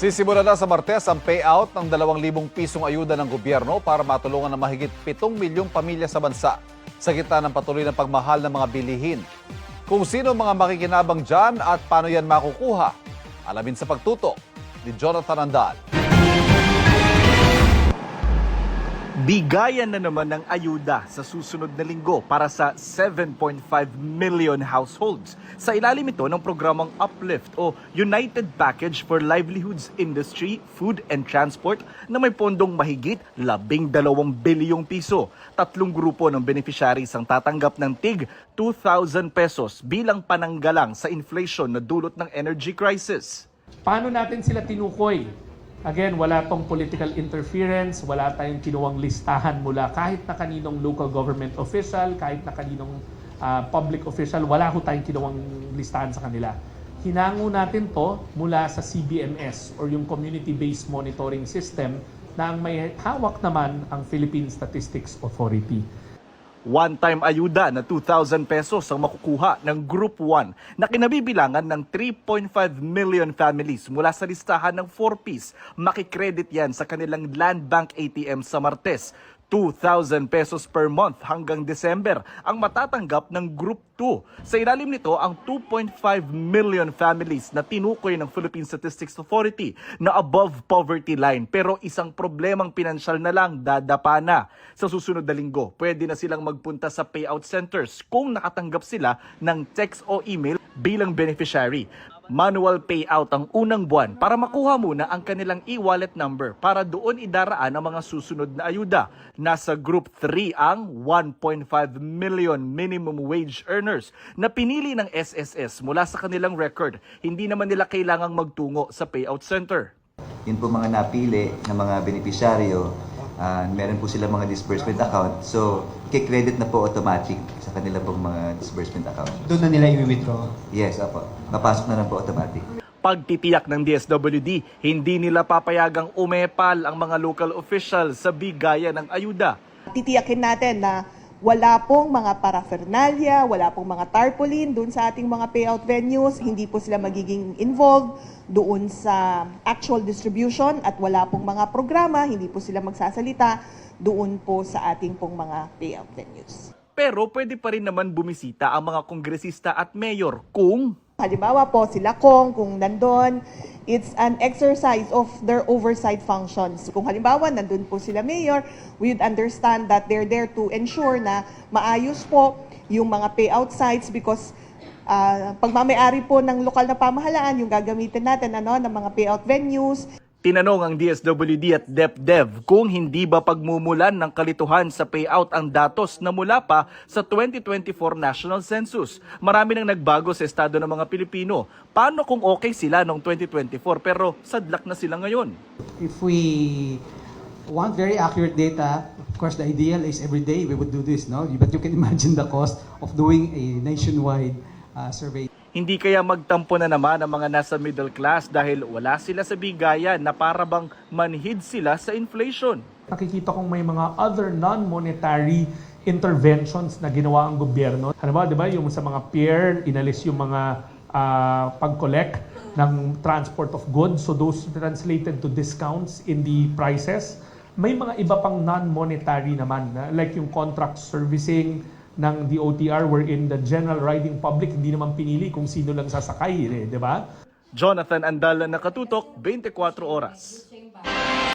Sisimula na sa Martes ang payout ng 2,000 pisong ayuda ng gobyerno para matulungan ng mahigit 7 milyong pamilya sa bansa sa gitna ng patuloy na pagmahal ng mga bilihin. Kung sino ang mga makikinabang dyan at paano yan makukuha, alamin sa pagtutok ni Jonathan Andal. Bigayan na naman ng ayuda sa susunod na linggo para sa 7.5 million households. Sa ilalim ito ng programang Uplift o United Package for Livelihoods Industry, Food and Transport na may pondong mahigit 12 bilyong piso. 3 grupo ng beneficiaries ang tatanggap ng tig 2,000 pesos bilang pananggalang sa inflation na dulot ng energy crisis. Paano natin sila tinukoy? Again, wala tong political interference, wala tayong kinuwang listahan mula kahit na kaninong local government official, kahit na kaninong public official, wala ho tayong kinuwang listahan sa kanila. Hinango natin to mula sa CBMS or yung Community-Based Monitoring System na ang may hawak naman ang Philippine Statistics Authority. One-time ayuda na 2,000 pesos ang makukuha ng Group 1 na kinabibilangan ng 3.5 million families mula sa listahan ng 4Ps. Makikredit yan sa kanilang Land Bank ATM sa Martes. 2,000 pesos per month hanggang December ang matatanggap ng Group 2. Sa ilalim nito ang 2.5 million families na tinukoy ng Philippine Statistics Authority na above poverty line pero isang problemang pinansyal na lang dadapa na. Sa susunod na linggo, pwede na silang magpunta sa payout centers kung nakatanggap sila ng text o email bilang beneficiary. Manual payout ang unang buwan para makuha muna ang kanilang e-wallet number para doon idaraan ang mga susunod na ayuda. Nasa Group 3 ang 1.5 million minimum wage earners na pinili ng SSS mula sa kanilang record. Hindi naman nila kailangang magtungo sa payout center. Yun po mga napili ng mga benepisyaryo, meron po sila mga disbursement account. So, i-credit na po automatic sa kanila pong mga disbursement account. Doon na nila i-withdraw? Yes, apo. Mapasok na lang po automatic. Pagtitiyak ng DSWD, hindi nila papayagang umepal ang mga local officials sa bigayan ng ayuda. Titiyakin natin na wala pong mga paraphernalia, wala pong mga tarpaulin doon sa ating mga payout venues, hindi po sila magiging involved doon sa actual distribution at wala pong mga programa, hindi po sila magsasalita doon po sa ating pong mga payout venues. Pero pwede pa rin naman bumisita ang mga kongresista at mayor kung Halimbawa po sila kung nandun, it's an exercise of their oversight functions. Kung halimbawa nandun po sila mayor, we would understand that they're there to ensure na maayos po yung mga payout sites because pagmamayari po ng lokal na pamahalaan yung gagamitin natin ng mga payout venues. tinanong ang DSWD at DepDev kung hindi ba pagmumulan ng kalituhan sa payout ang datos na mula pa sa 2024 National Census. Marami nang nagbago sa estado ng mga Pilipino. Paano kung okay sila noong 2024 pero sadlak na sila ngayon? If we want very accurate data, of course the ideal is every day we would do this, no? But you can imagine the cost of doing a nationwide survey. Hindi kaya magtampo na naman ang mga nasa middle class dahil wala sila sa bigayan na para bang manhid sila sa inflation. Nakikita kong may mga other non-monetary interventions na ginawa ang gobyerno. Ano ba, di ba, yung sa mga pier, inalis yung mga pag-collect ng transport of goods. So those translated to discounts in the prices. May mga iba pang non-monetary naman, like yung contract servicing ng DOTR wherein the general riding public hindi naman pinili kung sino lang sasakay, di ba? Jonathan Andal, Nakatutok, 24 Oras.